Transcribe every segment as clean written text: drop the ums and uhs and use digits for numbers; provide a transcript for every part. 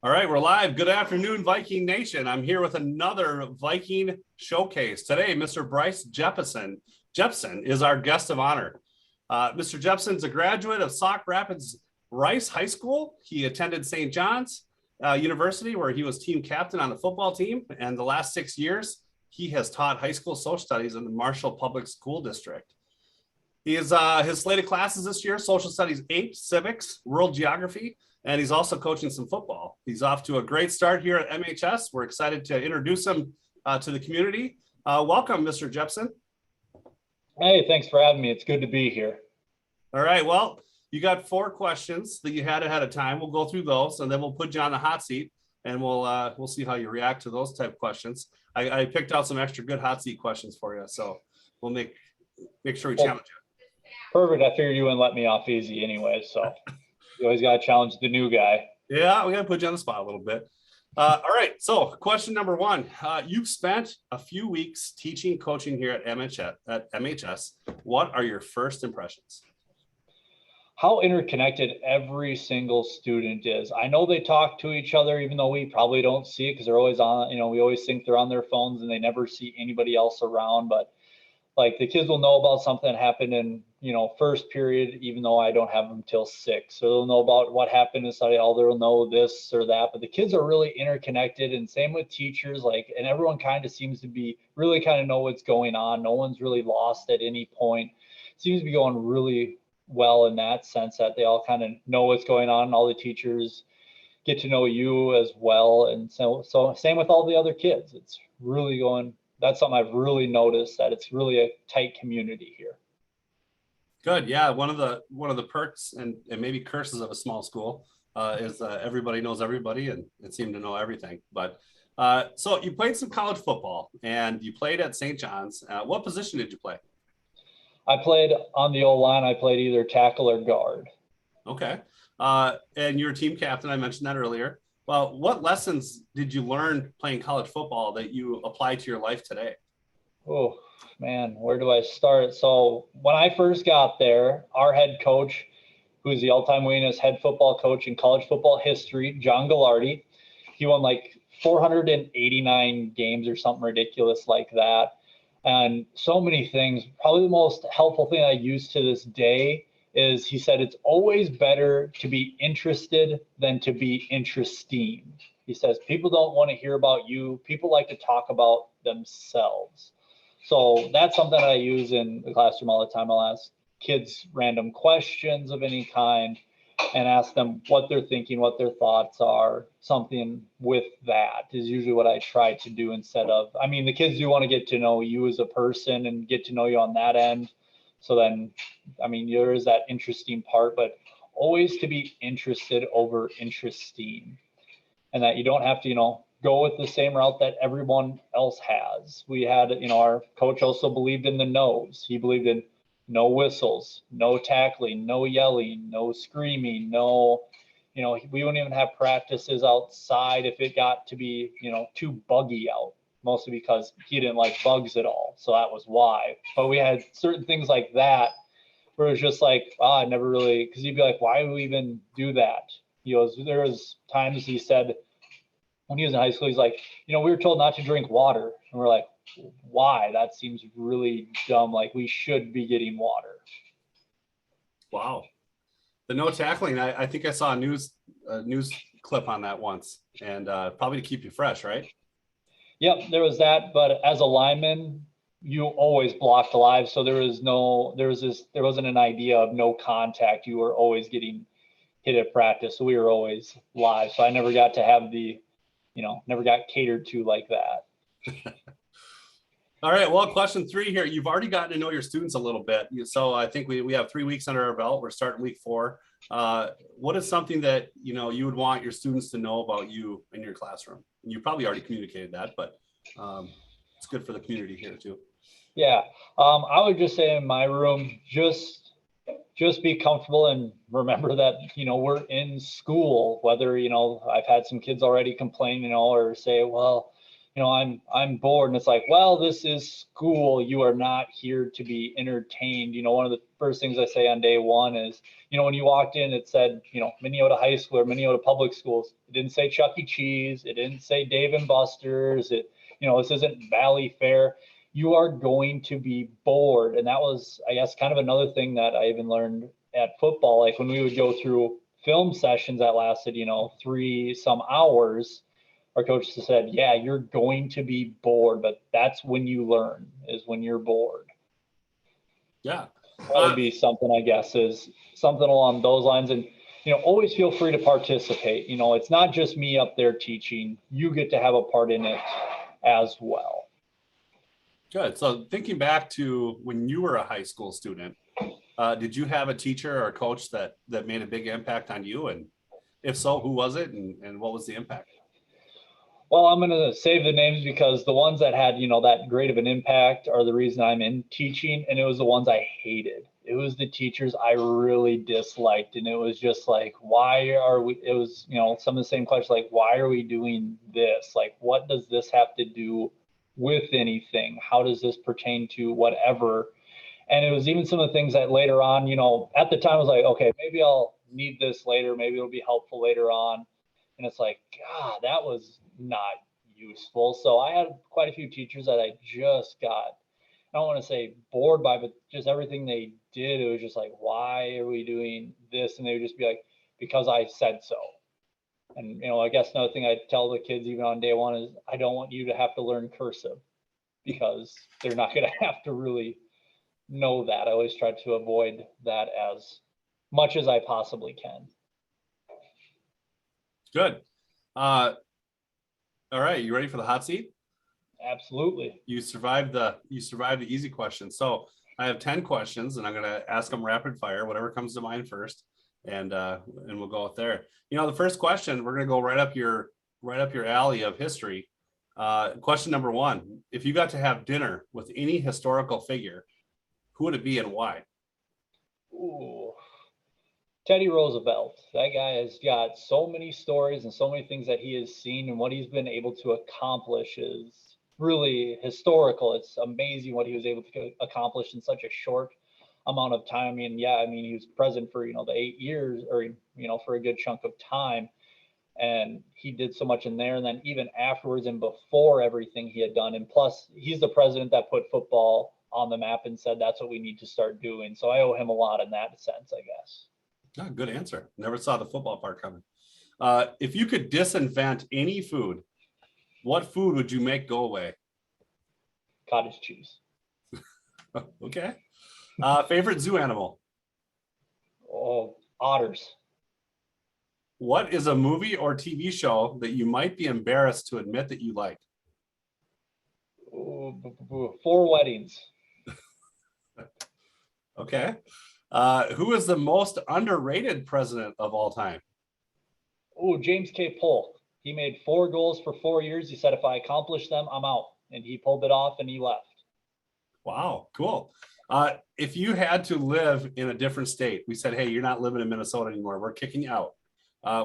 All right, we're live. Good afternoon, Viking Nation. I'm here with another Viking showcase. Today, Mr. Bryce Jeppesen is our guest of honor. Mr. Jeppesen's a graduate of Sauk Rapids Rice High School. He attended St. John's University, where he was team captain on the football team. And the last 6 years, he has taught high school social studies in the Marshall Public School District. His slated classes this year: social studies 8, civics, world geography, and he's also coaching some football. He's off to a great start here at MHS. We're excited to introduce him to the community. Welcome, Mr. Jeppesen. Hey, thanks for having me. It's good to be here. All right, well, you got 4 questions that you had ahead of time. We'll go through those, and then we'll put you on the hot seat, and we'll see how you react to those type of questions. I picked out some extra good hot seat questions for you, so we'll make sure we challenge you. Perfect. I figured you wouldn't let me off easy anyway, so you always got to challenge the new guy. Yeah, we got to put you on the spot a little bit. All right, so question number 1. You've spent a few weeks teaching, coaching here at MHS. What are your first impressions? How interconnected every single student is. I know they talk to each other, even though we probably don't see it because they're always on, we always think they're on their phones and they never see anybody else around. But like the kids will know about something that happened in, first period, even though I don't have them till 6. So they'll know about what happened in study hall. They'll know this or that. But the kids are really interconnected, and same with teachers. And everyone kind of seems to be really kind of know what's going on. No one's really lost at any point. It seems to be going really well in that sense that they all kind of know what's going on. All the teachers get to know you as well. And so same with all the other kids. It's really going. That's something I've really noticed, that it's really a tight community here. Good. Yeah. One of the perks and maybe curses of a small school is everybody knows everybody and seem to know everything. But so you played some college football and you played at St. John's. What position did you play? I played on the O-line. I played either tackle or guard. Okay. And you're a team captain. I mentioned that earlier. Well, what lessons did you learn playing college football that you apply to your life today? Oh, man, where do I start? So when I first got there, our head coach, who's the all-time winningest head football coach in college football history, John Gallardi, he won like 489 games or something ridiculous like that. And so many things. Probably the most helpful thing I use to this day is he said, it's always better to be interested than to be interesting. He says, people don't want to hear about you. People like to talk about themselves. So that's something I use in the classroom all the time. I'll ask kids random questions of any kind and ask them what they're thinking, what their thoughts are. Something with that is usually what I try to do instead of, the kids do want to get to know you as a person and get to know you on that end. So then, there is that interesting part, but always to be interested over interesting, and that you don't have to, go with the same route that everyone else has. We had, our coach also believed in the no's. He believed in no whistles, no tackling, no yelling, no screaming, no, we wouldn't even have practices outside if it got to be, too buggy out. Mostly because he didn't like bugs at all. So that was why. But we had certain things like that where it was just like, I never really, because he'd be like, why do we even do that? He goes, there was times he said when he was in high school, he's like, we were told not to drink water. And we're like, why? That seems really dumb. Like we should be getting water. Wow. The no tackling, I think I saw a news clip on that once, and probably to keep you fresh, right? Yep, there was that, but as a lineman, you always blocked live, so there wasn't an idea of no contact. You were always getting hit at practice, so we were always live. So I never got to have never got catered to like that. All right, well, question 3 here. You've already gotten to know your students a little bit, so I think we have 3 weeks under our belt. We're starting week 4. What is something that you would want your students to know about you in your classroom? And you probably already communicated that, but it's good for the community here too. Yeah, I would just say in my room, just be comfortable and remember that we're in school. Whether I've had some kids already complain, or say, well, I'm bored. And it's like, well, this is school. You are not here to be entertained. One of the first things I say on day one is, when you walked in, it said, Minneota High School or Minneota Public Schools. It didn't say Chuck E. Cheese. It didn't say Dave and Buster's. This isn't Valley Fair. You are going to be bored. And that was, I guess, kind of another thing that I even learned at football. Like when we would go through film sessions that lasted, 3 some hours, our coach said, yeah, you're going to be bored, but that's when you learn, is when you're bored. Yeah. That would be something, I guess, is something along those lines. And, always feel free to participate. It's not just me up there teaching. You get to have a part in it as well. Good. So thinking back to when you were a high school student, did you have a teacher or a coach that made a big impact on you? And if so, who was it and what was the impact? Well, I'm going to save the names because the ones that had, that great of an impact are the reason I'm in teaching. And it was the ones I hated. It was the teachers I really disliked. And it was just like, why are we, it was, some of the same questions, like, why are we doing this? Like, what does this have to do with anything? How does this pertain to whatever? And it was even some of the things that later on, at the time I was like, okay, maybe I'll need this later. Maybe it'll be helpful later on. And it's like, God, that was not useful. So I had quite a few teachers that I just got, I don't want to say bored by, but just everything they did, it was just like, why are we doing this? And they would just be like, because I said so. And, I guess another thing I tell the kids even on day one is I don't want you to have to learn cursive because they're not going to have to really know that. I always try to avoid that as much as I possibly can. Good. All right, you ready for the hot seat? Absolutely. You survived the easy question. So I have 10 questions and I'm going to ask them rapid fire, whatever comes to mind first. And we'll go with there. The first question, we're going to go right up your alley of history. Question number 1, if you got to have dinner with any historical figure, who would it be and why? Ooh, Teddy Roosevelt. That guy has got so many stories and so many things that he has seen, and what he's been able to accomplish is really historical. It's amazing what he was able to accomplish in such a short amount of time. He was president for, the 8 years or, for a good chunk of time. And he did so much in there. And then even afterwards and before everything he had done. And plus, he's the president that put football on the map and said that's what we need to start doing. So I owe him a lot in that sense, I guess. Oh, good answer. Never saw the football part coming. If you could disinvent any food, what food would you make go away? Cottage cheese. Okay. Favorite zoo animal? Oh, otters. What is a movie or TV show that you might be embarrassed to admit that you like? Ooh, 4 Weddings. Okay. Who is the most underrated president of all time? Oh, James K. Polk. He made 4 goals for 4 years. He said, if I accomplish them, I'm out. And he pulled it off and he left. Wow, cool. If you had to live in a different state, we said, hey, you're not living in Minnesota anymore. We're kicking you out.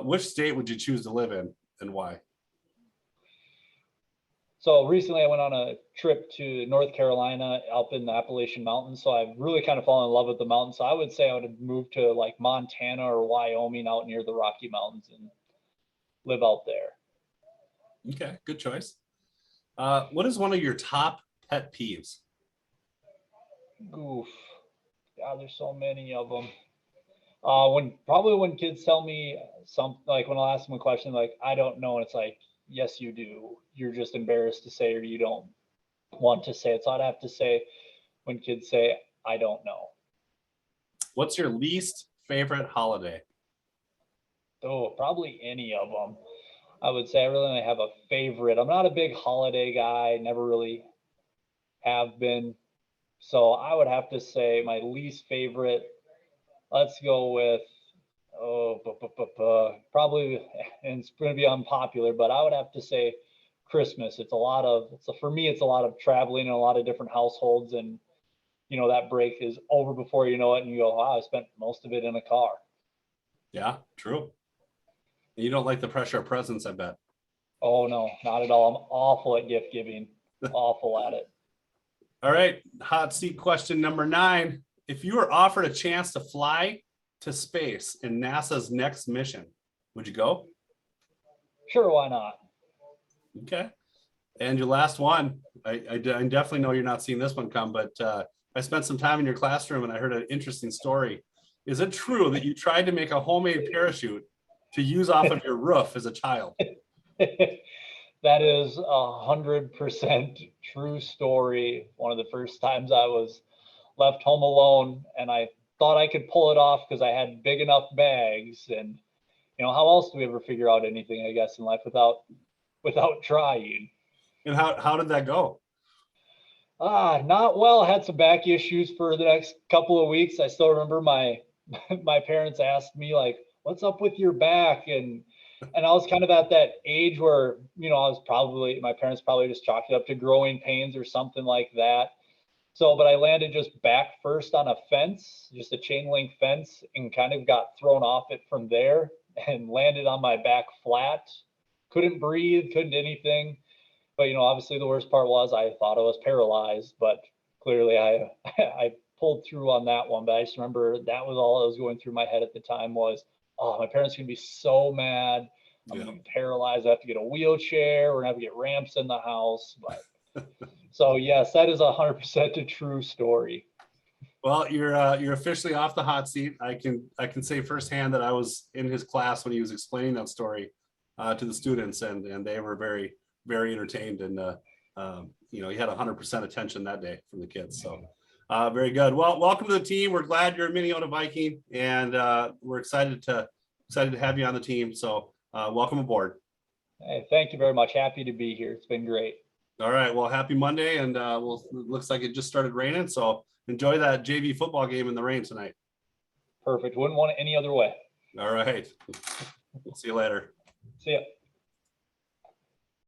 Which state would you choose to live in and why? So recently I went on a trip to North Carolina up in the Appalachian Mountains. So I've really kind of fallen in love with the mountains. So I would say I would have moved to like Montana or Wyoming out near the Rocky Mountains and live out there. Okay, good choice. What is one of your top pet peeves? Oof. God, there's so many of them. When kids tell me something, like when I'll ask them a question, like, I don't know. And it's like, yes, you do. You're just embarrassed to say, or you don't want to say it. So I'd have to say when kids say, I don't know. What's your least favorite holiday? Oh, probably any of them. I would say I really only have a favorite. I'm not a big holiday guy, never really have been. So I would have to say my least favorite, let's go with, probably, and it's going to be unpopular, but I would have to say Christmas. For me, it's a lot of traveling in a lot of different households. And, that break is over before you know it. And you go, wow, I spent most of it in a car. Yeah, true. You don't like the pressure of presents, I bet. Oh, no, not at all. I'm awful at gift giving, awful at it. All right, hot seat question number 9. If you were offered a chance to fly to space in NASA's next mission, would you go? Sure, why not? Okay. And your last one, I definitely know you're not seeing this one come, but I spent some time in your classroom and I heard an interesting story. Is it true that you tried to make a homemade parachute to use off of your roof as a child? That is 100% true story. One of the first times I was left home alone, and I thought I could pull it off because I had big enough bags. And how else do we ever figure out anything, I guess, in life without trying? And how did that go? Not well. Had some back issues for the next couple of weeks. I still remember my my parents asked me like, "What's up with your back?" And I was kind of at that age where, my parents probably just chalked it up to growing pains or something like that. So, but I landed just back first on a fence, just a chain link fence, and kind of got thrown off it from there and landed on my back flat. Couldn't breathe, couldn't do anything. But, obviously the worst part was I thought I was paralyzed, but clearly I pulled through on that one. But I just remember that was all that was going through my head at the time was, oh, my parents are gonna be so mad. I'm gonna be paralyzed. I have to get a wheelchair. We're gonna have to get ramps in the house. But so yes, that is 100% a true story. Well, you're officially off the hot seat. I can say firsthand that I was in his class when he was explaining that story to the students, and they were very, very entertained, and he had 100% attention that day from the kids. So very good. Well, welcome to the team. We're glad you're a Minneota Viking, and we're excited to have you on the team. So welcome aboard. Hey, thank you very much. Happy to be here. It's been great. All right. Well, happy Monday, and it looks like it just started raining. So enjoy that JV football game in the rain tonight. Perfect. Wouldn't want it any other way. All right. See you later. See ya.